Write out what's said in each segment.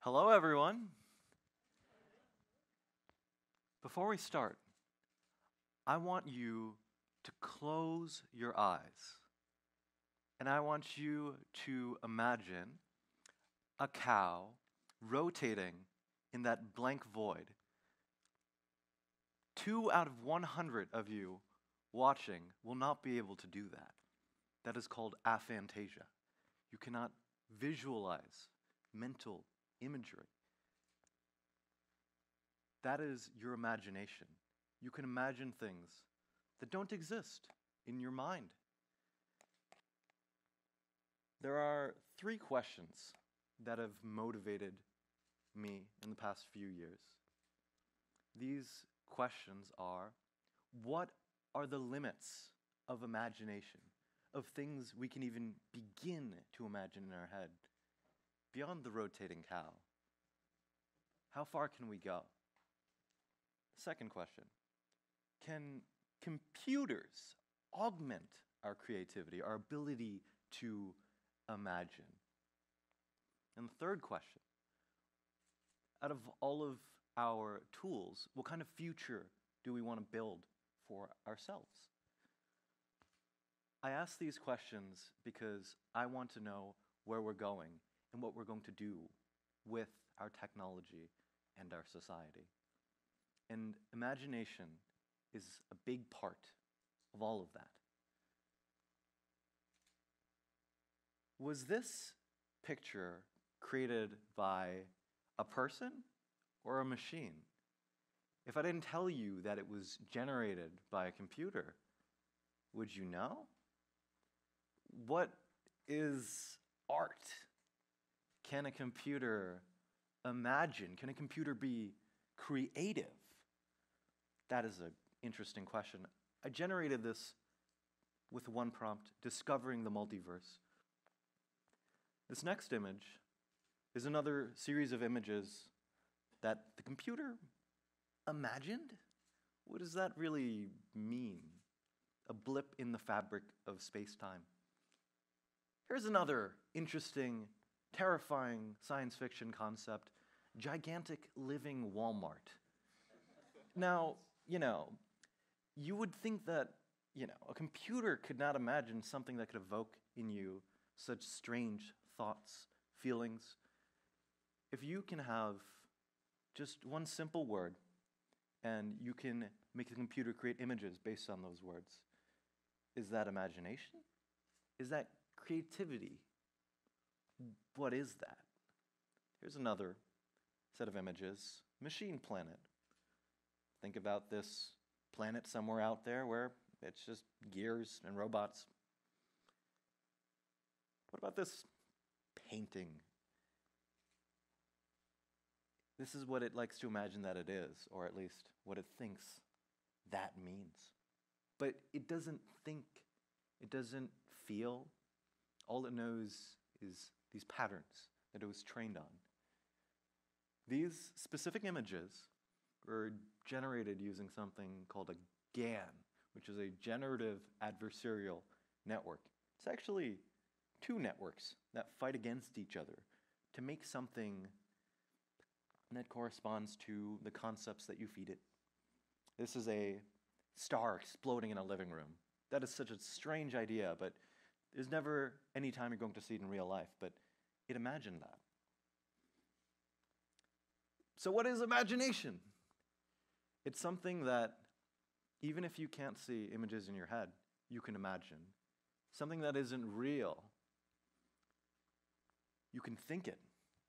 Hello, everyone. Before we start, I want you to close your eyes. And I want you to imagine a cow rotating in that blank void. 2 out of 100 of you watching will not be able to do that. That is called aphantasia. You cannot visualize mental imagery. That is your imagination. You can imagine things that don't exist in your mind. There are 3 questions that have motivated me in the past few years. These questions are, what are the limits of imagination, of things we can even begin to imagine in our head, beyond the rotating cow? How far can we go? Second question, can computers augment our creativity, our ability to imagine? And the third question, out of all of our tools, what kind of future do we want to build for ourselves? I ask these questions because I want to know where we're going and what we're going to do with our technology and our society. And imagination is a big part of all of that. Was this picture created by a person or a machine? If I didn't tell you that it was generated by a computer, would you know? What is art? Can a computer imagine? Can a computer be creative? That is an interesting question. I generated this with one prompt, discovering the multiverse. This next image is another series of images that the computer imagined? What does that really mean? A blip in the fabric of space-time. Here's another interesting, terrifying science fiction concept, gigantic living Walmart. Now, you would think that, a computer could not imagine something that could evoke in you such strange thoughts, feelings. If you can have just one simple word, and you can make the computer create images based on those words, is that imagination? Is that creativity? What is that? Here's another set of images, machine planet. Think about this planet somewhere out there where it's just gears and robots. What about this painting? This is what it likes to imagine that it is, or at least what it thinks that means. But it doesn't think, it doesn't feel. All it knows is these patterns that it was trained on. These specific images were generated using something called a GAN, which is a Generative Adversarial Network. It's actually 2 networks that fight against each other to make something that corresponds to the concepts that you feed it. This is a star exploding in a living room. That is such a strange idea, but there's never any time you're going to see it in real life, but it imagined that. So what is imagination? It's something that, even if you can't see images in your head, you can imagine. Something that isn't real. You can think it,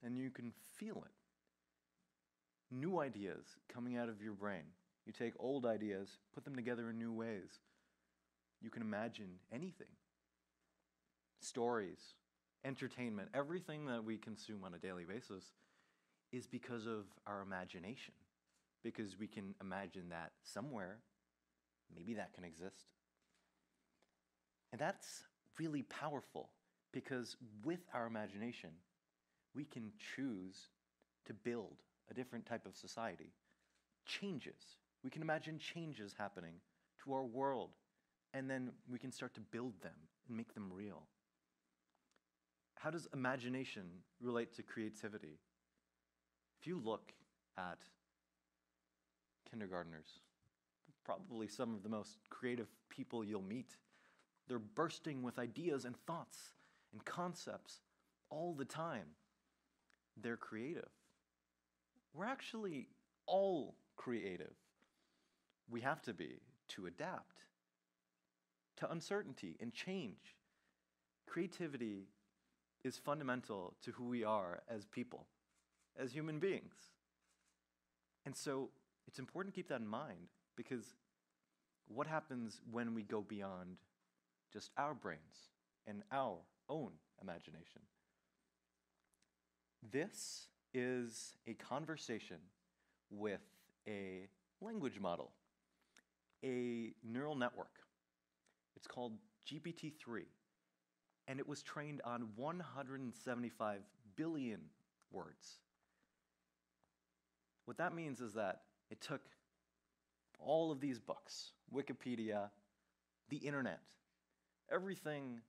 and you can feel it. New ideas coming out of your brain. You take old ideas, put them together in new ways. You can imagine anything. Stories, entertainment, everything that we consume on a daily basis is because of our imagination. Because we can imagine that somewhere, maybe that can exist. And that's really powerful, because with our imagination, we can choose to build a different type of society. Changes. We can imagine changes happening to our world, and then we can start to build them and make them real. How does imagination relate to creativity? If you look at kindergartners, probably some of the most creative people you'll meet. They're bursting with ideas and thoughts and concepts all the time. They're creative. We're actually all creative. We have to be to adapt to uncertainty and change. Creativity is fundamental to who we are as people, as human beings. And so it's important to keep that in mind, because what happens when we go beyond just our brains and our own imagination? This is a conversation with a language model, a neural network. It's called GPT-3, and it was trained on 175 billion words. What that means is that it took all of these books, Wikipedia, the internet, everything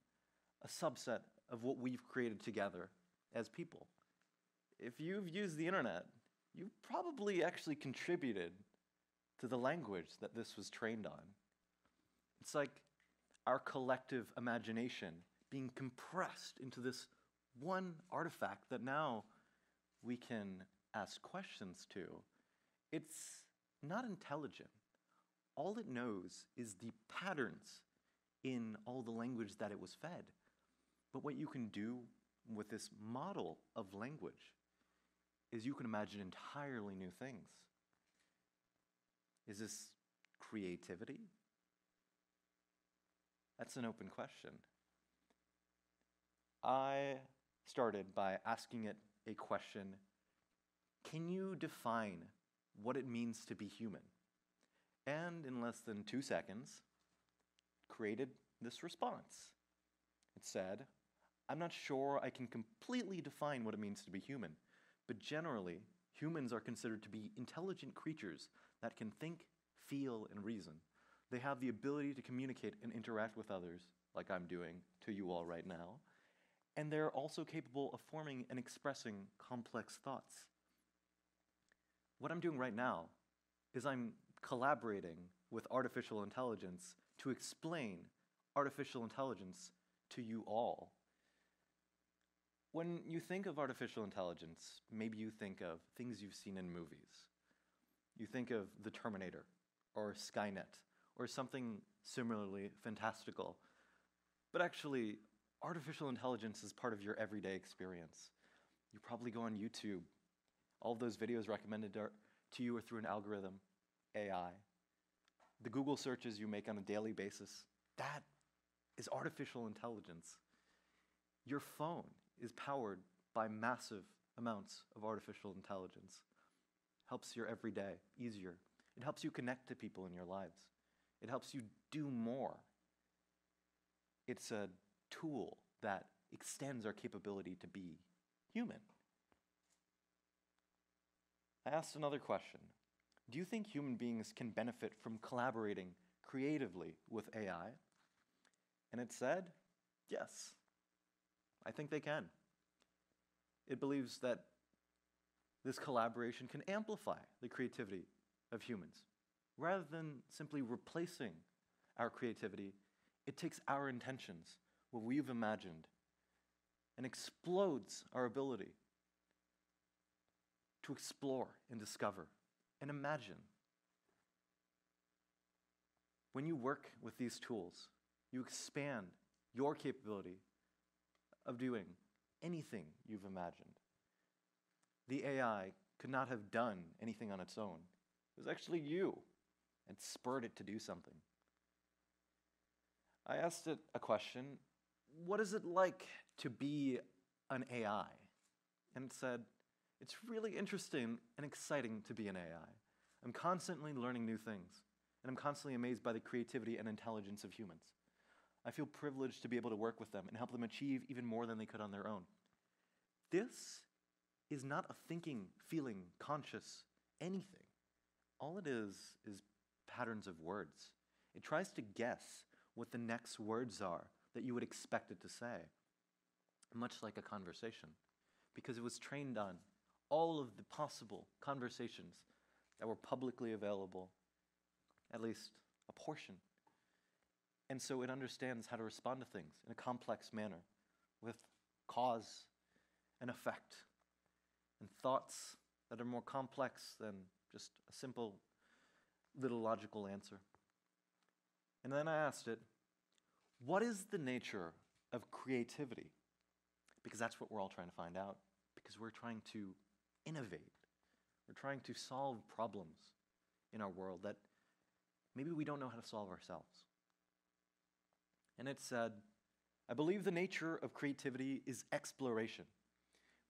a subset of what we've created together as people. If you've used the internet, you've probably actually contributed to the language that this was trained on. It's like our collective imagination being compressed into this one artifact that now we can ask questions to. It's not intelligent. All it knows is the patterns in all the language that it was fed. But what you can do with this model of language is you can imagine entirely new things. Is this creativity? That's an open question. I started by asking it a question: can you define what it means to be human? And in less than 2 seconds, created this response. It said, I'm not sure I can completely define what it means to be human, but generally, humans are considered to be intelligent creatures that can think, feel, and reason. They have the ability to communicate and interact with others, like I'm doing to you all right now, and they're also capable of forming and expressing complex thoughts. What I'm doing right now is I'm collaborating with artificial intelligence to explain artificial intelligence to you all. When you think of artificial intelligence, maybe you think of things you've seen in movies. You think of the Terminator, or Skynet, or something similarly fantastical. But actually, artificial intelligence is part of your everyday experience. You probably go on YouTube. All of those videos recommended to you are through an algorithm, AI. The Google searches you make on a daily basis, that is artificial intelligence. Your phone is powered by massive amounts of artificial intelligence. Helps your everyday easier. It helps you connect to people in your lives. It helps you do more. It's a tool that extends our capability to be human. I asked another question. Do you think human beings can benefit from collaborating creatively with AI? And it said, yes, I think they can. It believes that this collaboration can amplify the creativity of humans. Rather than simply replacing our creativity, it takes our intentions, what we've imagined, and explodes our ability to explore and discover and imagine. When you work with these tools, you expand your capability of doing anything you've imagined. The AI could not have done anything on its own. It was actually you that spurred it to do something. I asked it a question: what is it like to be an AI? And it said, it's really interesting and exciting to be an AI. I'm constantly learning new things, and I'm constantly amazed by the creativity and intelligence of humans. I feel privileged to be able to work with them and help them achieve even more than they could on their own. This is not a thinking, feeling, conscious anything. All it is patterns of words. It tries to guess what the next words are that you would expect it to say, much like a conversation, because it was trained on all of the possible conversations that were publicly available, at least a portion. And so it understands how to respond to things in a complex manner with cause and effect and thoughts that are more complex than just a simple little logical answer. And then I asked it, what is the nature of creativity? Because that's what we're all trying to find out, because we're trying to innovate. We're trying to solve problems in our world that maybe we don't know how to solve ourselves. And it said, I believe the nature of creativity is exploration.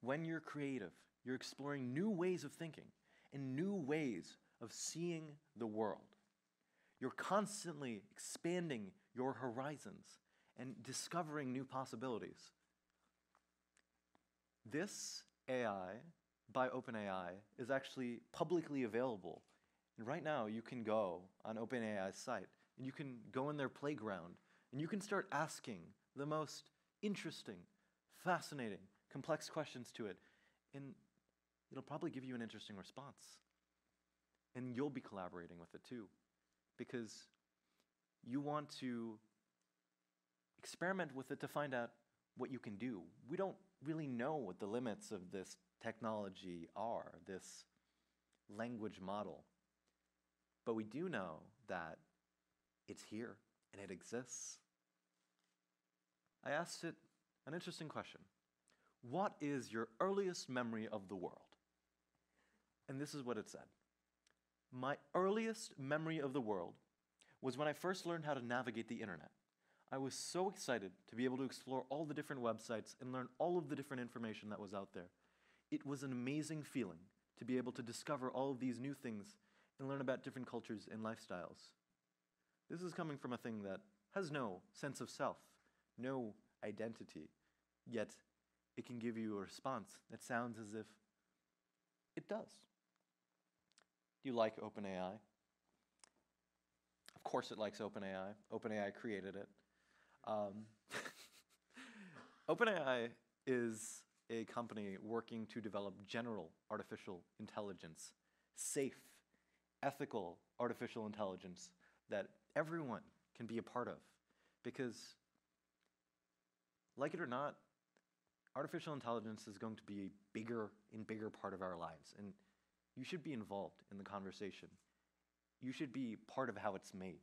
When you're creative, you're exploring new ways of thinking and new ways of seeing the world. You're constantly expanding your horizons and discovering new possibilities. This AI by OpenAI is actually publicly available. And right now you can go on OpenAI's site and you can go in their playground and you can start asking the most interesting, fascinating, complex questions to it. And it'll probably give you an interesting response. And you'll be collaborating with it too, because you want to experiment with it to find out what you can do. We don't really know what the limits of this technology are, this language model. But we do know that it's here and it exists. I asked it an interesting question. What is your earliest memory of the world? And this is what it said. My earliest memory of the world was when I first learned how to navigate the internet. I was so excited to be able to explore all the different websites and learn all of the different information that was out there. It was an amazing feeling to be able to discover all of these new things and learn about different cultures and lifestyles. This is coming from a thing that has no sense of self, no identity, yet it can give you a response that sounds as if it does. Do you like OpenAI? Of course it likes OpenAI. OpenAI created it. OpenAI is a company working to develop general artificial intelligence, safe, ethical artificial intelligence that everyone can be a part of. Because, like it or not, artificial intelligence is going to be a bigger and bigger part of our lives, and you should be involved in the conversation. You should be part of how it's made.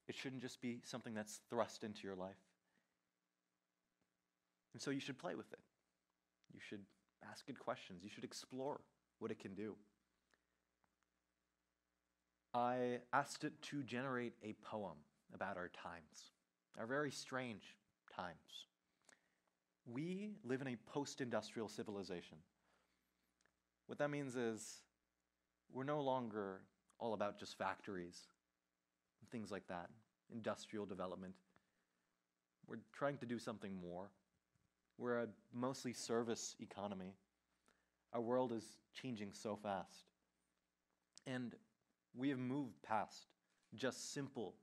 It shouldn't just be something that's thrust into your life. And so you should play with it. You should ask it questions. You should explore what it can do. I asked it to generate a poem about our times, our very strange times. We live in a post-industrial civilization. What that means is we're no longer all about just factories and things like that, industrial development. We're trying to do something more. We're a mostly service economy. Our world is changing so fast. And we have moved past just simple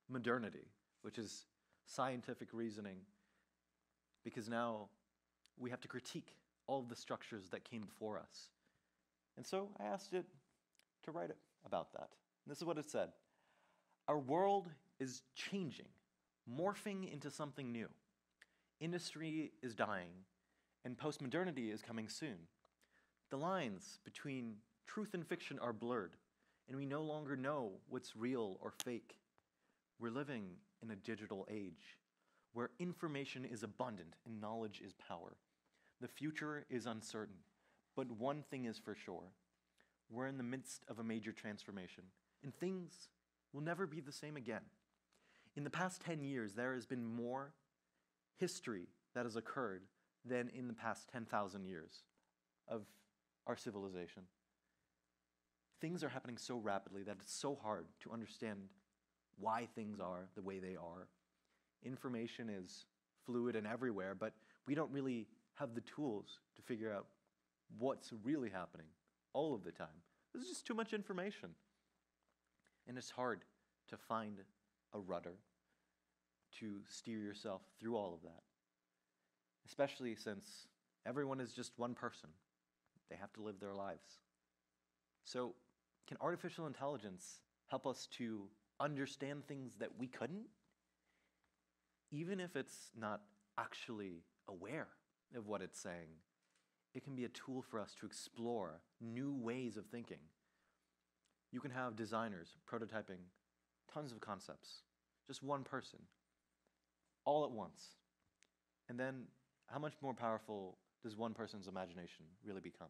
modernity, which is scientific reasoning, because now we have to critique all of the structures that came before us. And so I asked it to write it about that. And this is what it said. Our world is changing, morphing into something new. Industry is dying, and postmodernity is coming soon. The lines between truth and fiction are blurred, and we no longer know what's real or fake. We're living in a digital age where information is abundant and knowledge is power. The future is uncertain, but one thing is for sure. We're in the midst of a major transformation, and things will never be the same again. In the past 10 years, there has been more history that has occurred than in the past 10,000 years of our civilization. Things are happening so rapidly that it's so hard to understand why things are the way they are. Information is fluid and everywhere, but we don't really have the tools to figure out what's really happening all of the time. There's just too much information. And it's hard to find a rudder to steer yourself through all of that, especially since everyone is just one person. They have to live their lives. So, can artificial intelligence help us to understand things that we couldn't? Even if it's not actually aware of what it's saying, it can be a tool for us to explore new ways of thinking. You can have designers prototyping tons of concepts, just one person, all at once. And then how much more powerful does one person's imagination really become?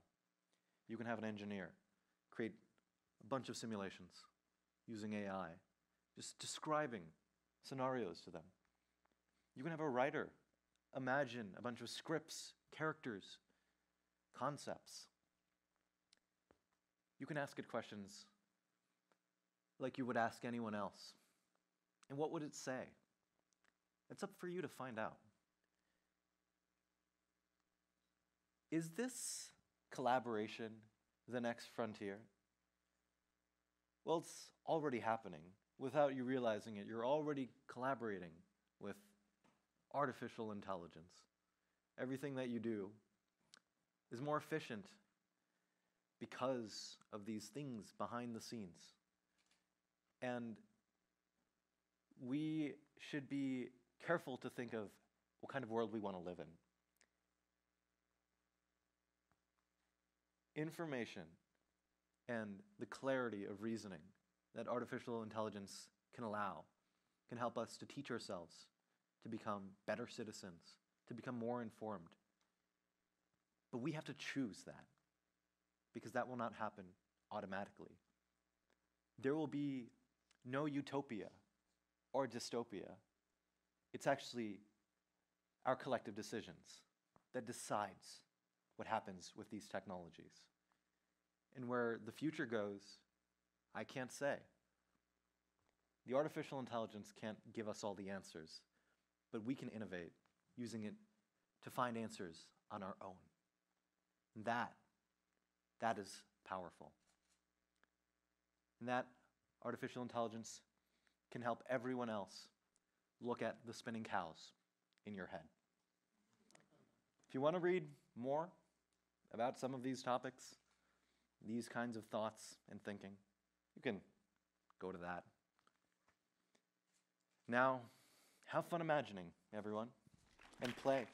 You can have an engineer create a bunch of simulations using AI, just describing scenarios to them. You can have a writer imagine a bunch of scripts, characters, concepts. You can ask it questions like you would ask anyone else. And what would it say? It's up for you to find out. Is this collaboration the next frontier? Well, it's already happening. Without you realizing it, you're already collaborating with artificial intelligence. Everything that you do is more efficient because of these things behind the scenes. And we should be careful to think of what kind of world we want to live in. Information and the clarity of reasoning that artificial intelligence can allow can help us to teach ourselves to become better citizens, to become more informed. But we have to choose that, because that will not happen automatically. There will be no utopia or dystopia. It's actually our collective decisions that decides what happens with these technologies. And where the future goes, I can't say. The artificial intelligence can't give us all the answers, but we can innovate using it to find answers on our own. And that is powerful. And that artificial intelligence can help everyone else look at the spinning cows in your head. If you want to read more about some of these topics, these kinds of thoughts and thinking, you can go to that. Now, have fun imagining, everyone, and play.